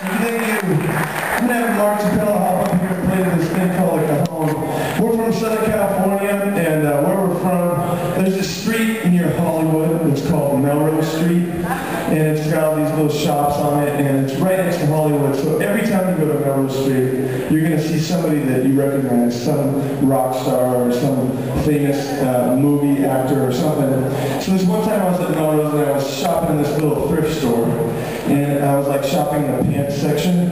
Thank you. I'm gonna have Mark Chappelle hop up here and play this thing called like a home. We're from Southern California, and where we're from, there's a street near Hollywood. It's called Melrose Street, and it's got all these little shops on it, and it's right next to Hollywood. So every time you go to Melrose Street, you're gonna see somebody that you recognize, some rock star or some famous movie actor or something. So this one time I was at Melrose and I was shopping in this little thrift store, and I was like shopping in the pants section,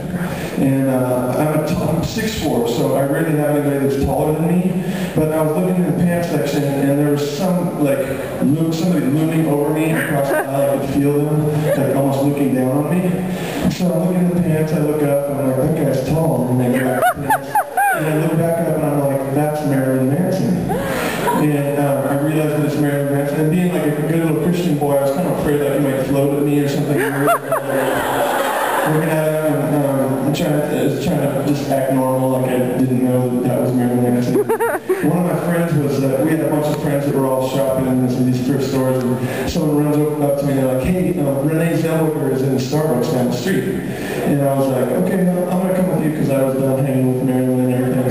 and I'm 6'4", so I really have anybody that's taller than me, but I was looking in the pants section and there was some, like, somebody looming over me across the aisle. I could feel them, like, almost looking down on me. So I'm looking at the pants, I look up, and I'm like, that guy's tall, and I go back to the pants, and I look back up and I'm like, that's Marilyn Manson. And I realized that it's Marilyn Manson, and being like a good little Christian boy, I was kind of afraid that he might float at me or something weird. Looking at him, and trying to just act normal, like I didn't know that was Marilyn Manson. One of my friends was, we had a bunch of friends that were all shopping in these thrift stores, and someone runs up to me and they're like, hey, Renee Zellweger is in the Starbucks down the street. And I was like, okay, I'm going to come with you because I was done hanging with Marilyn and everything.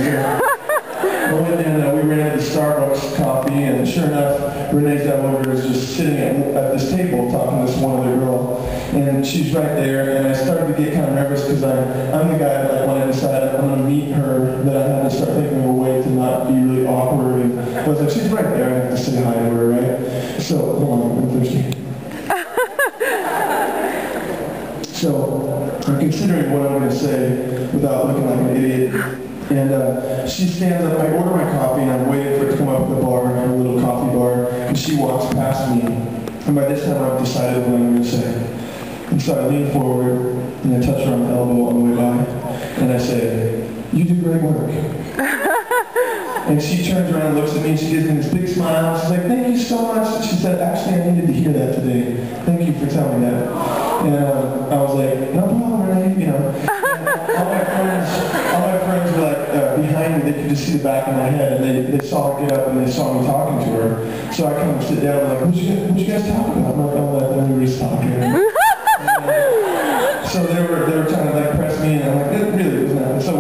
So, and we ran into Starbucks coffee, and sure enough, Renee Zellweger is just sitting at this table talking to this one other girl, and she's right there, and I started to get kind of nervous because I'm the guy that, like, when I decided I'm going to meet her, that I had to start thinking of a way to not be really awkward, and I was like, she's right there, I have to say hi to her, right? So, hold on, I'm thirsty. So, I'm considering what I'm going to say without looking like an idiot. And she stands up, I order my coffee, and I'm waiting for it to come up at the bar, a little coffee bar, and she walks past me. And by this time I've decided what I'm going to say. And so I lean forward, and I touch her on the elbow on the way by, and I say, you do great work. And she turns around and looks at me, and she gives me this big smile. She's like, thank you so much. She said, actually, I needed to hear that today. Thank you for telling me that. And I was like, no problem, Renee, you know. All my friends were like behind me. They could just see the back of my head, and they saw her get up, and they saw me talking to her. So I come and sit down, and like, what you guys talking about? I'm like, oh, we were just talking. So they were trying to like press me, and I'm like, it really was not. So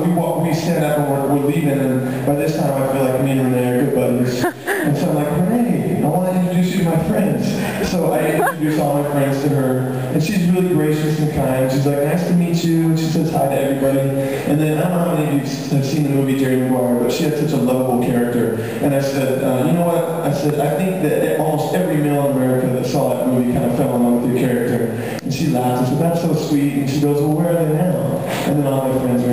we stand up and we're leaving, and by this time I feel like me and Renee are good buddies. And so I'm like, Renee, I want to introduce you to my friends. So I introduce all my friends to her, and she's really gracious and kind. She's like, nice to meet you, and she says hi to everybody. And then I don't know how many of you have seen the movie Jerry Maguire, but she had such a lovable character. And I said, you know what? I said, I think that almost every male in America that saw that movie kind of fell in love with your character. And she laughed and said, that's so sweet. And she goes, well, where are they now? And then all my friends were